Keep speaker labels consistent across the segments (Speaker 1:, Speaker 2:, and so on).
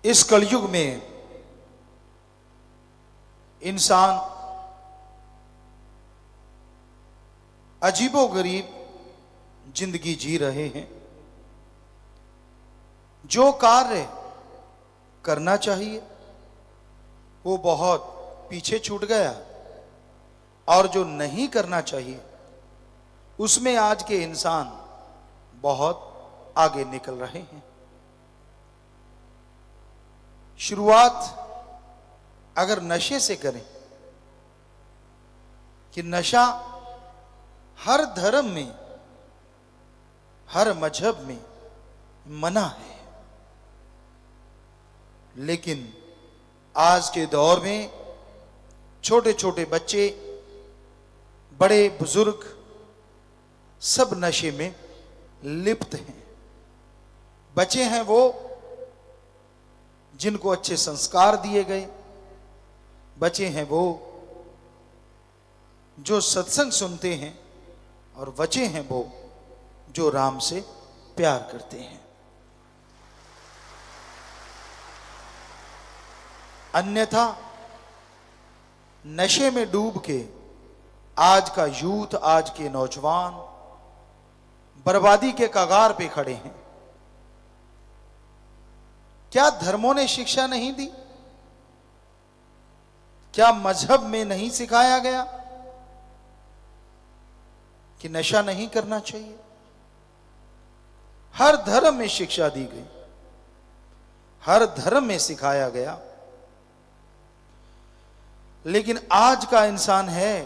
Speaker 1: इस कलयुग में इंसान अजीबोगरीब जिंदगी जी रहे हैं। जो कार्य करना चाहिए वो बहुत पीछे छूट गया और जो नहीं करना चाहिए उसमें आज के इंसान बहुत आगे निकल रहे हैं। शुरुआत अगर नशे से करें कि नशा हर धर्म में, हर मजहब में मना है, लेकिन आज के दौर में छोटे छोटे बच्चे, बड़े बुजुर्ग सब नशे में लिप्त हैं। बचे हैं वो जिनको अच्छे संस्कार दिए गए, बचे हैं वो जो सत्संग सुनते हैं, और बचे हैं वो जो राम से प्यार करते हैं। अन्यथा नशे में डूब के आज का यूथ, आज के नौजवान बर्बादी के कगार पे खड़े हैं। क्या धर्मों ने शिक्षा नहीं दी? क्या मजहब में नहीं सिखाया गया कि नशा नहीं करना चाहिए? हर धर्म में शिक्षा दी गई, हर धर्म में सिखाया गया, लेकिन आज का इंसान है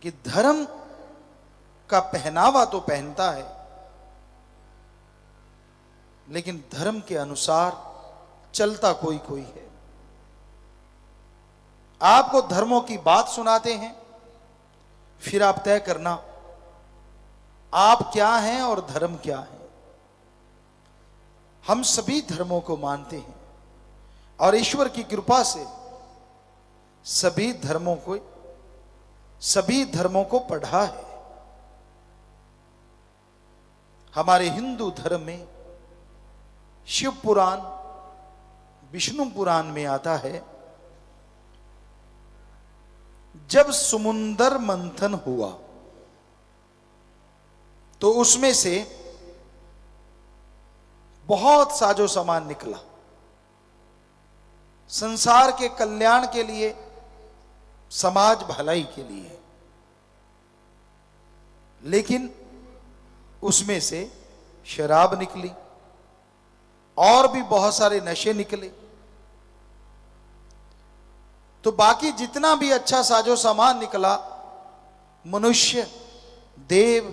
Speaker 1: कि धर्म का पहनावा तो पहनता है, लेकिन धर्म के अनुसार चलता कोई कोई है। आपको धर्मों की बात सुनाते हैं, फिर आप तय करना आप क्या हैं और धर्म क्या है। हम सभी धर्मों को मानते हैं और ईश्वर की कृपा से सभी धर्मों को पढ़ा है। हमारे हिंदू धर्म में शिव पुराण, विष्णु पुराण में आता है, जब समुंदर मंथन हुआ तो उसमें से बहुत साजो सामान निकला संसार के कल्याण के लिए, समाज भलाई के लिए, लेकिन उसमें से शराब निकली और भी बहुत सारे नशे निकले। तो बाकी जितना भी अच्छा साजो सामान निकला, मनुष्य, देव,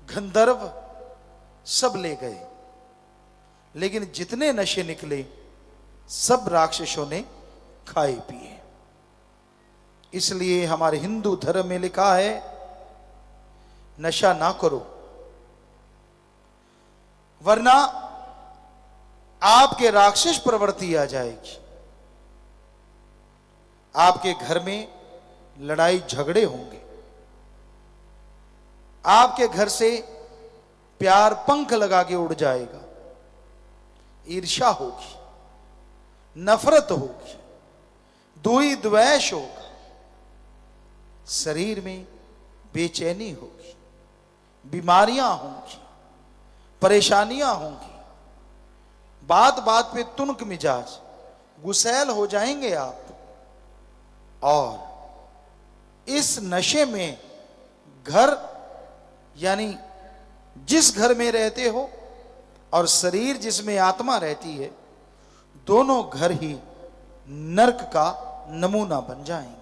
Speaker 1: गंधर्व सब ले गए, लेकिन जितने नशे निकले सब राक्षसों ने खाए पिए। इसलिए हमारे हिंदू धर्म में लिखा है नशा ना करो, वरना आपके राक्षस प्रवृत्ति आ जाएगी। आपके घर में लड़ाई झगड़े होंगे, आपके घर से प्यार पंख लगा के उड़ जाएगा, ईर्ष्या होगी, नफरत होगी, द्वेष द्वेष होगा, शरीर में बेचैनी होगी, बीमारियां होंगी, परेशानियां होंगी, बात बात पे तुनक मिजाज, गुस्सैल हो जाएंगे आप। और इस नशे में घर, यानी जिस घर में रहते हो और शरीर जिसमें आत्मा रहती है, दोनों घर ही नरक का नमूना बन जाएंगे।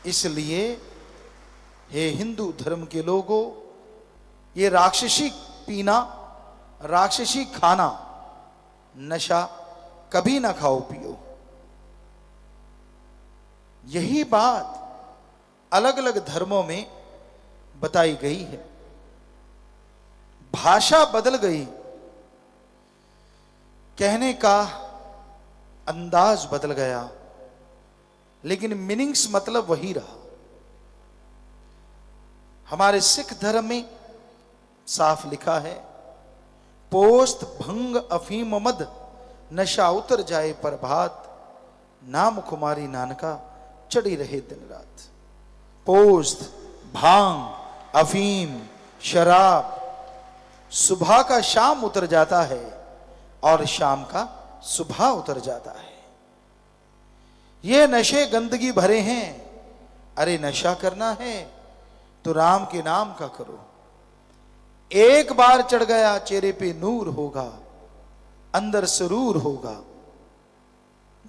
Speaker 1: इसलिए हे हिंदू धर्म के लोगों, ये राक्षसी पीना, राक्षसी खाना, नशा कभी ना खाओ पियो। यही बात अलग अलग धर्मों में बताई गई है। भाषा बदल गई, कहने का अंदाज बदल गया, लेकिन मीनिंग्स मतलब वही रहा। हमारे सिख धर्म में साफ लिखा है, पोस्त भंग अफीम मद, नशा उतर जाए प्रभात, नाम कुमारी नानका चढ़ी रहे दिन रात। पोस्त, भांग, अफीम, शराब, सुबह का शाम उतर जाता है और शाम का सुबह उतर जाता है। ये नशे गंदगी भरे हैं। अरे नशा करना है तो राम के नाम का करो। एक बार चढ़ गया चेहरे पे नूर होगा, अंदर सुरूर होगा,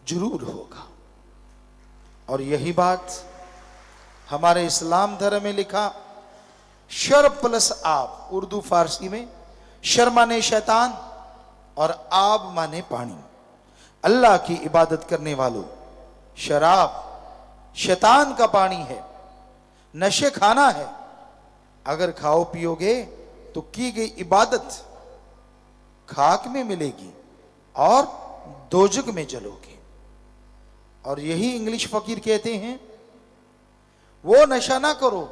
Speaker 1: जरूर होगा। और यही बात हमारे इस्लाम धर्म में लिखा, शर प्लस आब, उर्दू फारसी में शर माने शैतान और आब माने पानी। अल्लाह की इबादत करने वालों, शराब शैतान का पानी है, नशे खाना है। अगर खाओ पियोगे तो की गई इबादत खाक में मिलेगी और दोजक में जलोगे। और यही इंग्लिश फकीर कहते हैं, वो नशा ना करो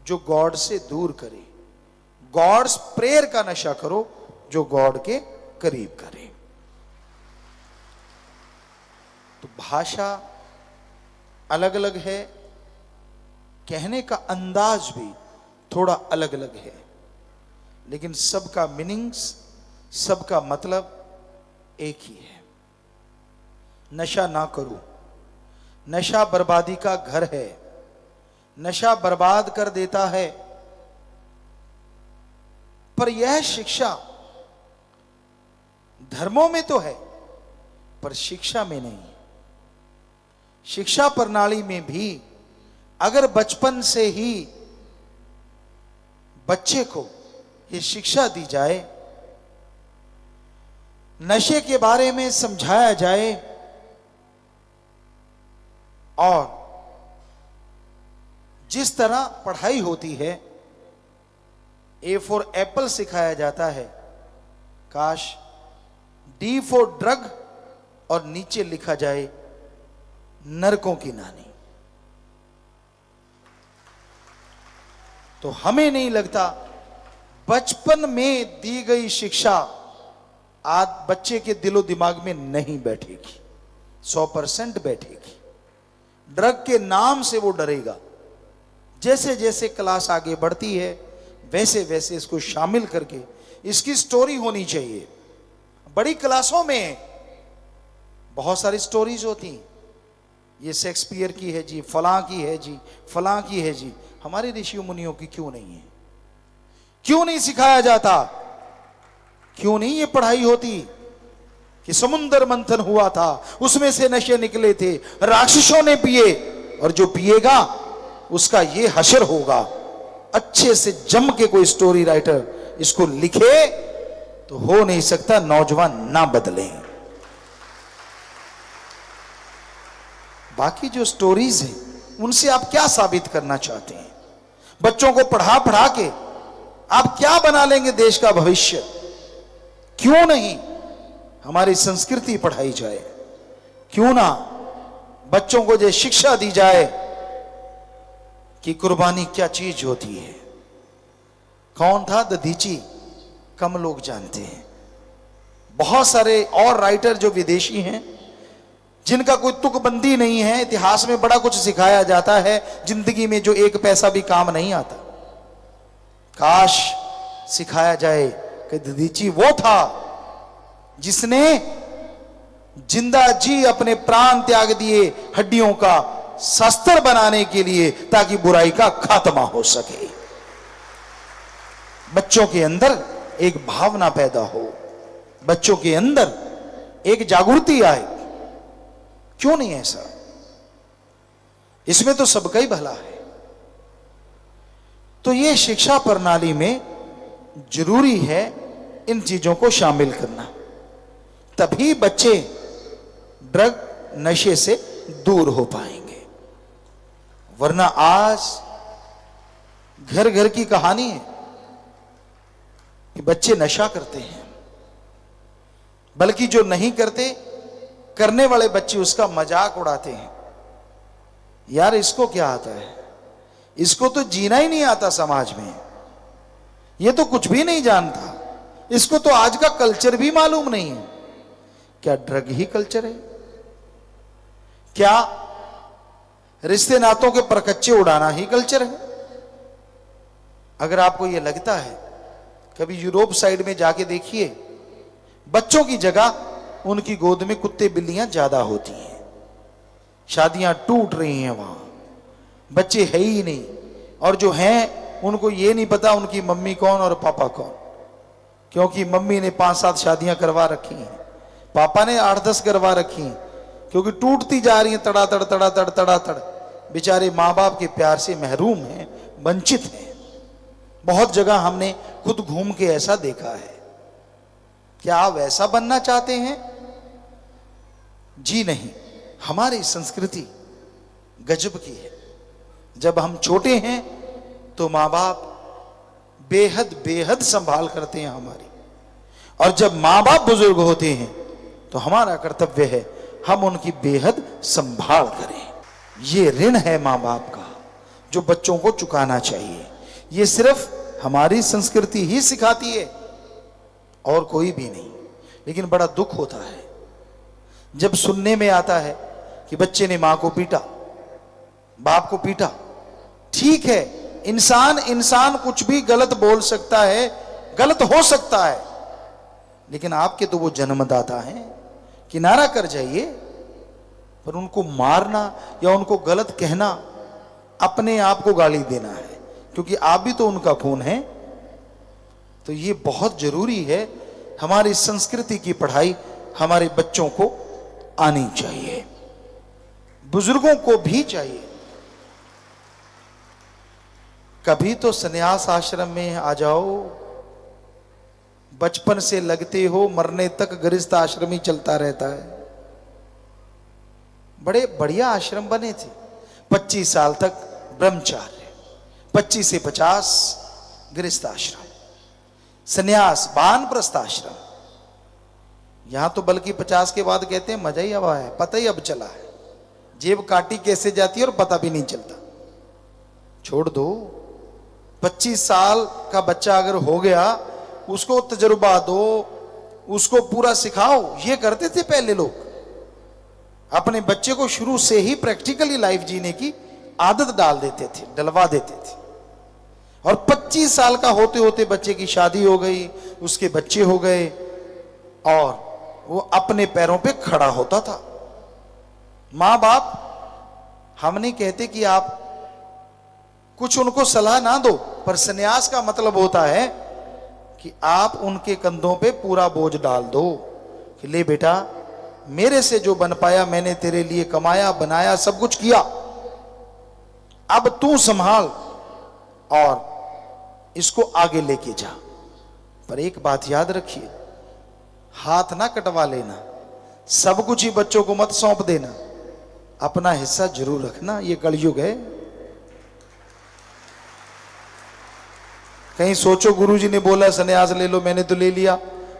Speaker 1: जो गॉड से दूर करे, गॉड्स प्रेयर का नशा करो जो गॉड के करीब करे। तो भाषा अलग अलग है, कहने का अंदाज भी थोड़ा अलग अलग है, लेकिन सबका मीनिंग्स, सबका मतलब एक ही है। नशा ना करो। नशा बर्बादी का घर है। नशा बर्बाद कर देता है। पर यह शिक्षा धर्मों में तो है, पर शिक्षा में नहीं। शिक्षा प्रणाली में भी अगर बचपन से ही बच्चे को ये शिक्षा दी जाए, नशे के बारे में समझाया जाए और जिस तरह पढ़ाई होती है, ए फॉर एप्पल सिखाया जाता है, काश डी फॉर ड्रग और नीचे लिखा जाए नरकों की नानी। तो हमें नहीं लगता बचपन में दी गई शिक्षा आज बच्चे के दिलो दिमाग में नहीं बैठेगी, 100% बैठेगी। ड्रग के नाम से वो डरेगा। जैसे जैसे क्लास आगे बढ़ती है वैसे वैसे इसको शामिल करके इसकी स्टोरी होनी चाहिए। बड़ी क्लासों में बहुत सारी स्टोरीज होती हैं, ये शेक्सपियर की है जी, फलां की है जी, फलां की है जी। हमारे ऋषि मुनियों की क्यों नहीं है? क्यों नहीं सिखाया जाता? क्यों नहीं ये पढ़ाई होती कि समुद्र मंथन हुआ था, उसमें से नशे निकले थे, राक्षसों ने पिए, और जो पिएगा उसका ये हशर होगा। अच्छे से जम के कोई स्टोरी राइटर इसको लिखे तो हो नहीं सकता नौजवान ना बदले। बाकी जो स्टोरीज हैं उनसे आप क्या साबित करना चाहते हैं? बच्चों को पढ़ा पढ़ा के आप क्या बना लेंगे देश का भविष्य? क्यों नहीं हमारी संस्कृति पढ़ाई जाए? क्यों ना बच्चों को जो शिक्षा दी जाए कि कुर्बानी क्या चीज होती है। कौन था दधीची? कम लोग जानते हैं। बहुत सारे और राइटर जो विदेशी हैं जिनका कोई तुकबंदी नहीं है, इतिहास में बड़ा कुछ सिखाया जाता है, जिंदगी में जो एक पैसा भी काम नहीं आता। काश सिखाया जाए कि दधीची वो था जिसने जिंदा जी अपने प्राण त्याग दिए हड्डियों का शस्त्र बनाने के लिए, ताकि बुराई का खात्मा हो सके। बच्चों के अंदर एक भावना पैदा हो, बच्चों के अंदर एक जागृति आए। क्यों नहीं ऐसा? इसमें तो सबका ही भला है। तो ये शिक्षा प्रणाली में जरूरी है इन चीजों को शामिल करना, तभी बच्चे ड्रग नशे से दूर हो पाएंगे। वरना आज घर घर की कहानी है कि बच्चे नशा करते हैं, बल्कि जो नहीं करते, करने वाले बच्चे उसका मजाक उड़ाते हैं। यार इसको क्या आता है? इसको तो जीना ही नहीं आता समाज में, ये तो कुछ भी नहीं जानता, इसको तो आज का कल्चर भी मालूम नहीं है। क्या ड्रग ही कल्चर है? क्या रिश्ते नातों के परकच्चे उड़ाना ही कल्चर है? अगर आपको यह लगता है, कभी यूरोप साइड में जाके देखिए, बच्चों की जगह उनकी गोद में कुत्ते बिल्लियां ज्यादा होती हैं। शादियां टूट रही हैं वहां, बच्चे है ही नहीं, और जो हैं उनको ये नहीं पता उनकी मम्मी कौन और पापा कौन, क्योंकि मम्मी ने 5-7 शादियां करवा रखी हैं, पापा ने 8-10 करवा रखी हैं, क्योंकि टूटती जा रही हैं तड़ातड़ तड़ातड़ तड़ातड़। बेचारे माँ बाप के प्यार से महरूम हैं, वंचित हैं। बहुत जगह हमने खुद घूम के ऐसा देखा है। क्या आप वैसा बनना चाहते हैं? जी नहीं। हमारी संस्कृति गजब की है। जब हम छोटे हैं तो माँ बाप बेहद बेहद संभाल करते हैं हमारी, और जब माँ बाप बुजुर्ग होते हैं तो हमारा कर्तव्य है हम उनकी बेहद संभाल करें। ये ऋण है माँ बाप का जो बच्चों को चुकाना चाहिए। ये सिर्फ हमारी संस्कृति ही सिखाती है और कोई भी नहीं। लेकिन बड़ा दुख होता है जब सुनने में आता है कि बच्चे ने मां को पीटा, बाप को पीटा। ठीक है, इंसान कुछ भी गलत बोल सकता है, गलत हो सकता है, लेकिन आपके तो वो जन्मदाता हैं, किनारा कर जाइए। पर उनको मारना या उनको गलत कहना अपने आप को गाली देना है, क्योंकि आप भी तो उनका खून है। तो ये बहुत जरूरी है, हमारी संस्कृति की पढ़ाई हमारे बच्चों को आनी चाहिए, बुजुर्गों को भी चाहिए। कभी तो संन्यास आश्रम में आ जाओ, बचपन से लगते हो मरने तक गृहस्थ आश्रम ही चलता रहता है। बड़े बढ़िया आश्रम बने थे। 25 साल तक ब्रह्मचार्य, 25 से 50 गृहस्थ आश्रम, संन्यास वानप्रस्थ आश्रम। यहां तो बल्कि 50 के बाद कहते हैं मजा ही अब आया, पता ही अब चला है, जेब काटी कैसे जाती है और पता भी नहीं चलता। छोड़ दो, 25 साल का बच्चा अगर हो गया उसको तजुर्बा दो, उसको पूरा सिखाओ। ये करते थे पहले लोग, अपने बच्चे को शुरू से ही प्रैक्टिकली लाइफ जीने की आदत डाल देते थे, डलवा देते थे। और 25 साल का होते होते बच्चे की शादी हो गई, उसके बच्चे हो गए और वो अपने पैरों पे खड़ा होता था। मां बाप, हम नहीं कहते कि आप कुछ उनको सलाह ना दो, पर संन्यास का मतलब होता है कि आप उनके कंधों पे पूरा बोझ डाल दो कि ले बेटा, मेरे से जो बन पाया मैंने तेरे लिए कमाया, बनाया, सब कुछ किया, अब तू संभाल और इसको आगे लेके जा। पर एक बात याद रखिए, हाथ ना कटवा लेना, सब कुछ ही बच्चों को मत सौंप देना, अपना हिस्सा जरूर रखना। ये कलयुग है। कहीं सोचो गुरुजी ने बोला संन्यास ले लो, मैंने तो ले लिया,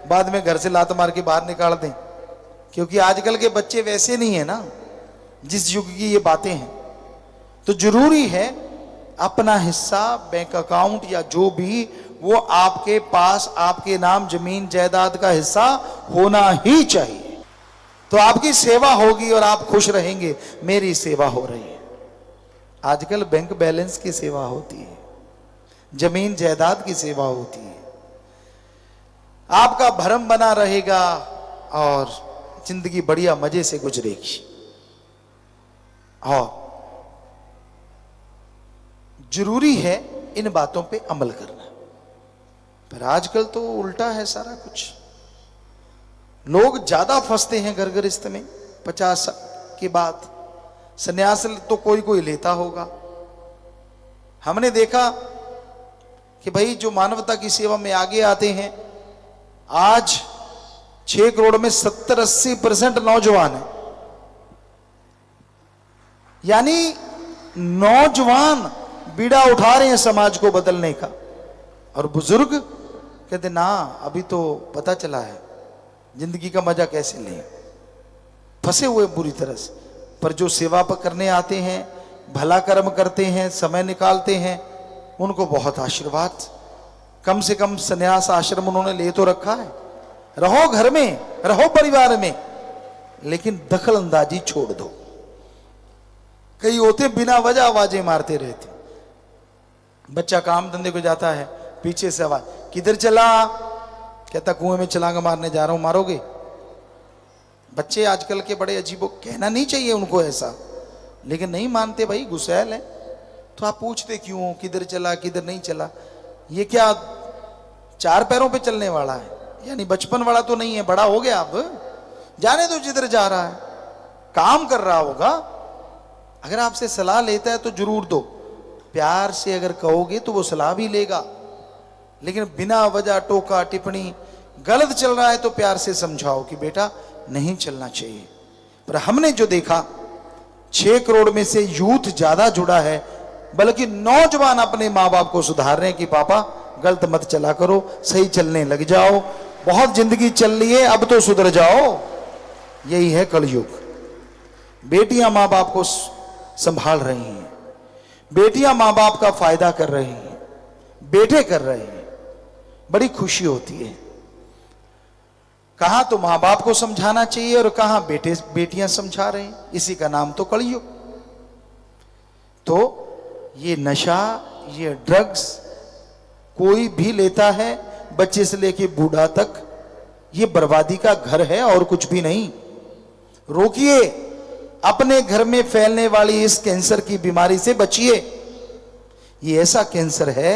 Speaker 1: बाद में घर से लात मार के बाहर निकाल दें। क्योंकि आजकल के बच्चे वैसे नहीं है ना, जिस युग की ये बातें हैं। तो जरूरी है अपना हिस्सा, बैंक अकाउंट या जो भी, वो आपके पास, आपके नाम जमीन जायदाद का हिस्सा होना ही चाहिए। तो आपकी सेवा होगी और आप खुश रहेंगे, मेरी सेवा हो रही है। आजकल बैंक बैलेंस की सेवा होती है, जमीन जायदाद की सेवा होती है। आपका भरम बना रहेगा और जिंदगी बढ़िया मजे से गुजरेगी। और जरूरी है इन बातों पे अमल करना। पर आजकल तो उल्टा है सारा कुछ। लोग ज्यादा फंसते हैं घर गृहस्थ में 50 के बाद। संन्यास तो कोई कोई लेता होगा। हमने देखा कि भाई जो मानवता की सेवा में आगे आते हैं, आज 6 करोड़ में 70-80% नौजवान है। यानी नौजवान बीड़ा उठा रहे हैं समाज को बदलने का, और बुजुर्ग कहते ना अभी तो पता चला है जिंदगी का मजा कैसे लें। फंसे हुए बुरी तरह से। पर जो सेवा पर करने आते हैं, भला कर्म करते हैं, समय निकालते हैं, उनको बहुत आशीर्वाद। कम से कम संन्यास आश्रम उन्होंने ले तो रखा है, रहो घर में, रहो परिवार में, लेकिन दखल अंदाजी छोड़ दो। कई होते बिना वजह आवाजें मारते रहते। बच्चा काम धंधे को जाता है, पीछे से आवाज, किधर चला? कहता कुएं में छलांग मारने जा रहा हूं। मारोगे? बच्चे आजकल के बड़े अजीबो, कहना नहीं चाहिए उनको ऐसा, लेकिन नहीं मानते भाई, गुस्सैल है। तो आप पूछते क्यों, किधर चला किधर नहीं चला? ये क्या 4 पैरों पे चलने वाला है? यानी बचपन वाला तो नहीं है, बड़ा हो गया अब, जाने दो जिधर जा रहा है, काम कर रहा होगा। अगर आपसे सलाह लेता है तो जरूर दो, प्यार से अगर कहोगे तो वो सलाह भी लेगा, लेकिन बिना वजह टोका टिप्पणी, गलत चल रहा है तो प्यार से समझाओ कि बेटा नहीं चलना चाहिए। पर हमने जो देखा 6 करोड़ में से यूथ ज्यादा जुड़ा है, बल्कि नौजवान अपने माँ बाप को सुधार रहे हैं कि पापा गलत मत चला करो, सही चलने लग जाओ, बहुत जिंदगी चल रही है, अब तो सुधर जाओ। यही है कलयुग। बेटियां माँ बाप को संभाल रही हैं, बेटियां माँ बाप का फायदा कर रही हैं, बेटे कर रहे हैं, बड़ी खुशी होती है। कहां तो मां बाप को समझाना चाहिए और कहां बेटे बेटियां समझा रहे हैं। इसी का नाम तो कलयुग। तो ये नशा, ये ड्रग्स कोई भी लेता है, बच्चे से लेके बूढ़ा तक, ये बर्बादी का घर है और कुछ भी नहीं। रोकिए, अपने घर में फैलने वाली इस कैंसर की बीमारी से बचिए। ये ऐसा कैंसर है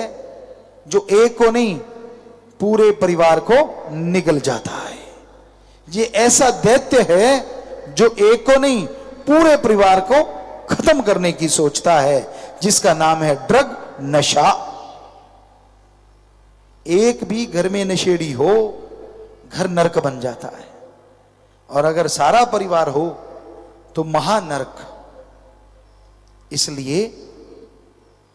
Speaker 1: जो एक को नहीं पूरे परिवार को निगल जाता है। ये ऐसा दैत्य है जो एक को नहीं पूरे परिवार को खत्म करने की सोचता है, जिसका नाम है ड्रग, नशा। एक भी घर में नशेड़ी हो, घर नरक बन जाता है, और अगर सारा परिवार हो तो महानरक। इसलिए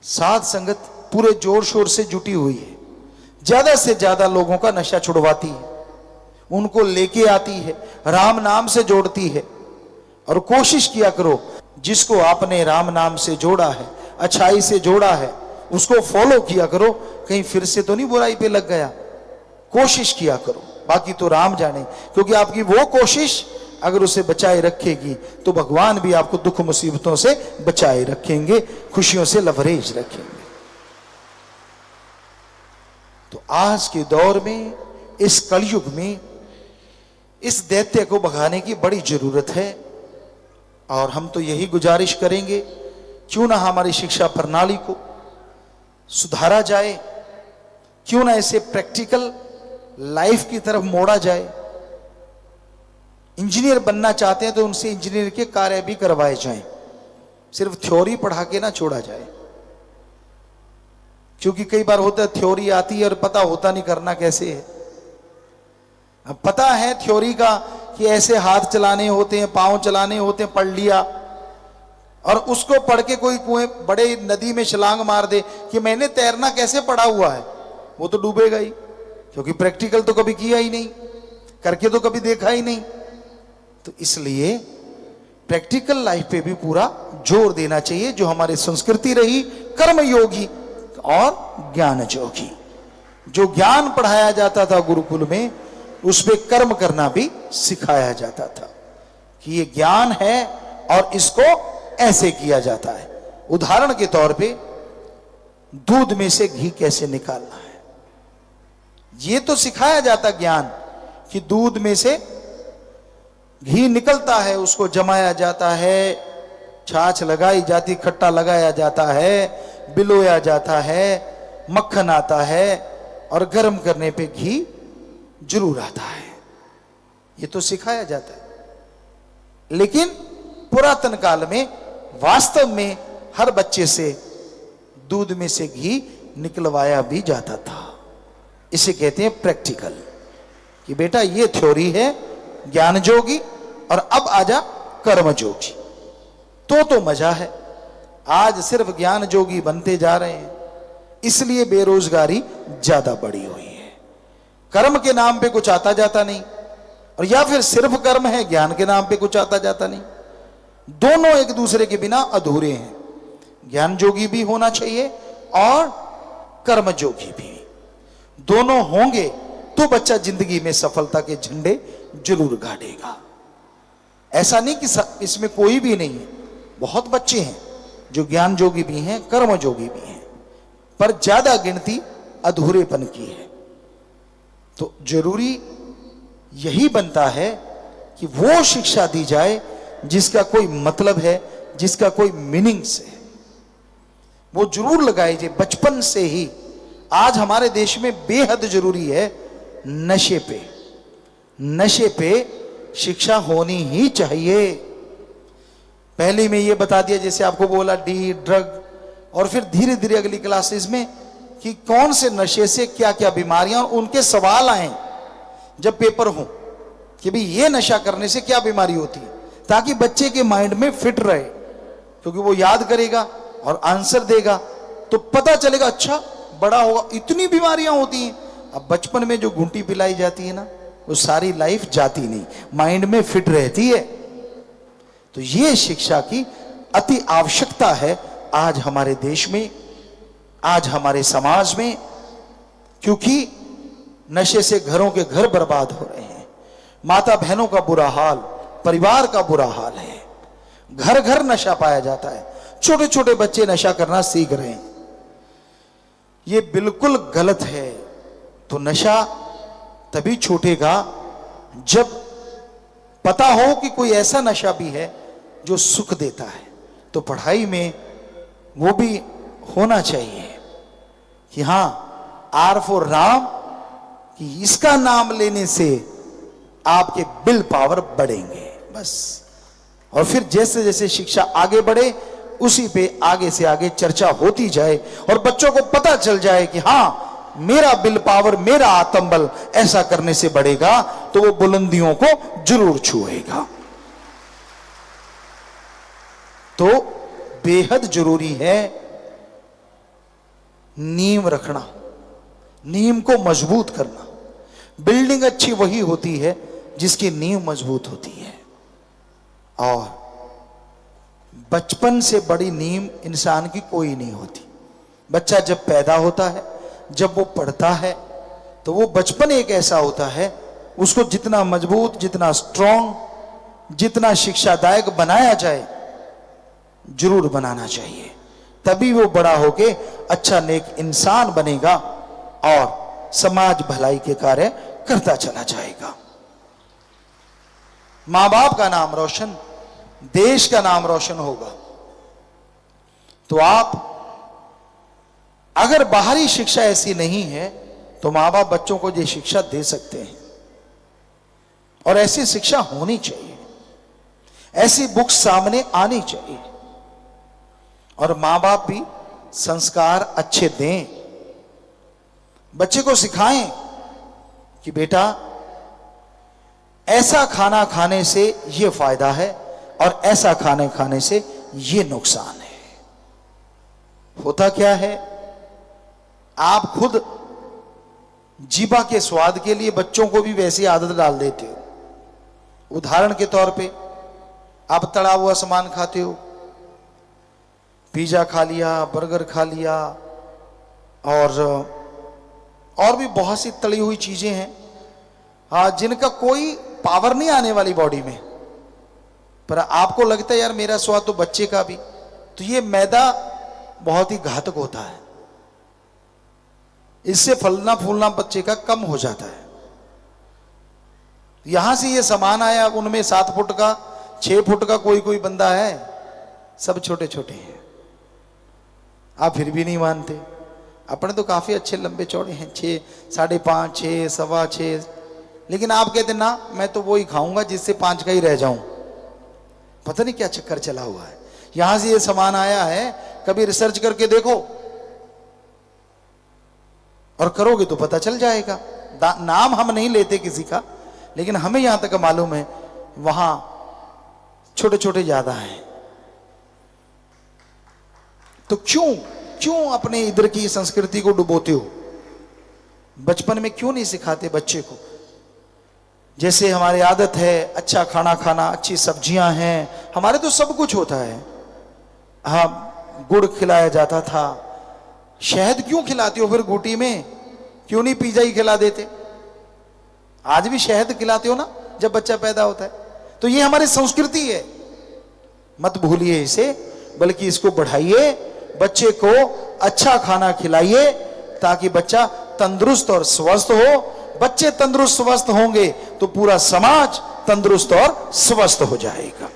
Speaker 1: साध संगत पूरे जोर शोर से जुटी हुई है, ज्यादा से ज्यादा लोगों का नशा छुड़वाती है, उनको लेके आती है, राम नाम से जोड़ती है। और कोशिश किया करो, जिसको आपने राम नाम से जोड़ा है, अच्छाई से जोड़ा है, उसको फॉलो किया करो, कहीं फिर से तो नहीं बुराई पे लग गया। कोशिश किया करो, बाकी तो राम जाने। क्योंकि आपकी वो कोशिश अगर उसे बचाए रखेगी तो भगवान भी आपको दुख मुसीबतों से बचाए रखेंगे, खुशियों से लवरेज रखेंगे। तो आज के दौर में, इस कलयुग में, इस दैत्य को भगाने की बड़ी जरूरत है। और हम तो यही गुजारिश करेंगे, क्यों ना हमारी शिक्षा प्रणाली को सुधारा जाए, क्यों ना इसे प्रैक्टिकल लाइफ की तरफ मोड़ा जाए। इंजीनियर बनना चाहते हैं तो उनसे इंजीनियर के कार्य भी करवाए जाएं, सिर्फ थ्योरी पढ़ा के ना छोड़ा जाए। क्योंकि कई बार होता है थ्योरी आती है और पता होता नहीं करना कैसे है। अब पता है थ्योरी का कि ऐसे हाथ चलाने होते हैं, पांव चलाने होते हैं, पढ़ लिया, और उसको पढ़ के कोई कुएं बड़े नदी में छलांग मार दे कि मैंने तैरना कैसे पढ़ा हुआ है, वो तो डूबेगा ही, क्योंकि प्रैक्टिकल तो कभी किया ही नहीं, करके तो कभी देखा ही नहीं। तो इसलिए प्रैक्टिकल लाइफ पे भी पूरा जोर देना चाहिए। जो हमारी संस्कृति रही कर्मयोगी और ज्ञान योगी, जो ज्ञान पढ़ाया जाता था गुरुकुल में, उस पे कर्म करना भी सिखाया जाता था कि ये ज्ञान है और इसको ऐसे किया जाता है। उदाहरण के तौर पे दूध में से घी कैसे निकालना है, ये तो सिखाया जाता ज्ञान कि दूध में से घी निकलता है, उसको जमाया जाता है, छाछ लगाई जाती, खट्टा लगाया जाता है, बिलोया जाता है, मक्खन आता है, और गर्म करने पे घी जरूर आता है। ये तो सिखाया जाता है। लेकिन पुरातन काल में वास्तव में हर बच्चे से दूध में से घी निकलवाया भी जाता था। इसे कहते हैं प्रैक्टिकल, कि बेटा ये थ्योरी है ज्ञान जोगी, और अब आजा कर्म जोगी। तो मजा है। आज सिर्फ ज्ञान जोगी बनते जा रहे हैं, इसलिए बेरोजगारी ज्यादा बढ़ी हुई है। कर्म के नाम पे कुछ आता जाता नहीं, और या फिर सिर्फ कर्म है, ज्ञान के नाम पे कुछ आता जाता नहीं। दोनों एक दूसरे के बिना अधूरे हैं। ज्ञान जोगी भी होना चाहिए और कर्म जोगी भी। दोनों होंगे तो बच्चा जिंदगी में सफलता के झंडे जरूर गाड़ेगा। ऐसा नहीं कि इसमें कोई भी नहीं है, बहुत बच्चे हैं जो ज्ञान जोगी भी हैं, कर्म जोगी भी हैं, पर ज्यादा गिनती अधूरेपन की है। तो जरूरी यही बनता है कि वो शिक्षा दी जाए जिसका कोई मतलब है, जिसका कोई मीनिंग्स है, वो जरूर लगाई जाए बचपन से ही। आज हमारे देश में बेहद जरूरी है नशे पे शिक्षा होनी ही चाहिए। पहले में ये बता दिया, जैसे आपको बोला डी ड्रग, और फिर धीरे धीरे अगली क्लासेस में कि कौन से नशे से क्या क्या बीमारियां, और उनके सवाल आए जब पेपर हो कि भाई ये नशा करने से क्या बीमारी होती है, ताकि बच्चे के माइंड में फिट रहे, क्योंकि वो याद करेगा और आंसर देगा तो पता चलेगा अच्छा बड़ा होगा इतनी बीमारियां होती हैं। अब बचपन में जो घुंटी पिलाई जाती है ना, वो सारी लाइफ जाती नहीं, माइंड में फिट रहती है। तो ये शिक्षा की अति आवश्यकता है आज हमारे देश में, आज हमारे समाज में, क्योंकि नशे से घरों के घर बर्बाद हो रहे हैं, माता बहनों का बुरा हाल, परिवार का बुरा हाल है, घर घर नशा पाया जाता है, छोटे छोटे बच्चे नशा करना सीख रहे हैं। ये बिल्कुल गलत है। तो नशा तभी छूटेगा जब पता हो कि कोई ऐसा नशा भी है जो सुख देता है। तो पढ़ाई में वो भी होना चाहिए कि हां, आर फॉर राम, कि इसका नाम लेने से आपके विल पावर बढ़ेंगे, बस। और फिर जैसे जैसे शिक्षा आगे बढ़े उसी पे आगे से आगे चर्चा होती जाए और बच्चों को पता चल जाए कि हां, मेरा विल पावर, मेरा आत्मबल ऐसा करने से बढ़ेगा, तो वो बुलंदियों को जरूर छुएगा। तो बेहद जरूरी है नींव रखना, नींव को मजबूत करना। बिल्डिंग अच्छी वही होती है जिसकी नींव मजबूत होती है, और बचपन से बड़ी नींव इंसान की कोई नहीं होती। बच्चा जब पैदा होता है, जब वो पढ़ता है, तो वो बचपन एक ऐसा होता है, उसको जितना मजबूत, जितना स्ट्रांग, जितना शिक्षादायक बनाया जाए जरूर बनाना चाहिए। तभी वो बड़ा होके अच्छा नेक इंसान बनेगा और समाज भलाई के कार्य करता चला जाएगा। मां बाप का नाम रोशन, देश का नाम रोशन होगा। तो आप अगर बाहरी शिक्षा ऐसी नहीं है तो मां बाप बच्चों को ये शिक्षा दे सकते हैं, और ऐसी शिक्षा होनी चाहिए, ऐसी बुक्स सामने आनी चाहिए, और मां बाप भी संस्कार अच्छे दें, बच्चे को सिखाएं कि बेटा ऐसा खाना खाने से यह फायदा है और ऐसा खाने खाने से यह नुकसान है। होता क्या है, आप खुद जीभा के स्वाद के लिए बच्चों को भी वैसी आदत डाल देते हो। उदाहरण के तौर पे आप तड़ा हुआ सामान खाते हो, पिज्जा खा लिया, बर्गर खा लिया, और भी बहुत सी तली हुई चीजें हैं, हाँ, जिनका कोई पावर नहीं आने वाली बॉडी में, पर आपको लगता है यार मेरा स्वाद तो बच्चे का भी। तो ये मैदा बहुत ही घातक होता है, इससे फलना फूलना बच्चे का कम हो जाता है। यहां से ये सामान आया, उनमें 7 फुट का, 6 फुट का कोई कोई बंदा है, सब छोटे छोटे हैं। आप फिर भी नहीं मानते, अपने तो काफी अच्छे लंबे चौड़े हैं, 6, 5.5, 6, 6.25, लेकिन आप कहते ना मैं तो वो ही खाऊंगा जिससे 5 का ही रह जाऊं। पता नहीं क्या चक्कर चला हुआ है। यहां से ये सामान आया है, कभी रिसर्च करके देखो, और करोगे तो पता चल जाएगा। नाम हम नहीं लेते किसी का, लेकिन हमें यहां तक मालूम है वहां छोटे छोटे ज्यादा हैं। तो क्यों अपने इधर की संस्कृति को डुबोते हो? बचपन में क्यों नहीं सिखाते बच्चे को? जैसे हमारी आदत है अच्छा खाना खाना, अच्छी सब्जियां हैं, हमारे तो सब कुछ होता है। हाँ, गुड़ खिलाया जाता था, शहद क्यों खिलाती हो फिर घूटी में? क्यों नहीं पिज़्ज़ा ही खिला देते? आज भी शहद खिलाते हो ना जब बच्चा पैदा होता है। तो ये हमारी संस्कृति है, मत भूलिए इसे, बल्कि इसको बढ़ाइए, बच्चे को अच्छा खाना खिलाइए ताकि बच्चा तंदुरुस्त और स्वस्थ हो। बच्चे तंदुरुस्त स्वस्थ होंगे तो पूरा समाज तंदुरुस्त और स्वस्थ हो जाएगा।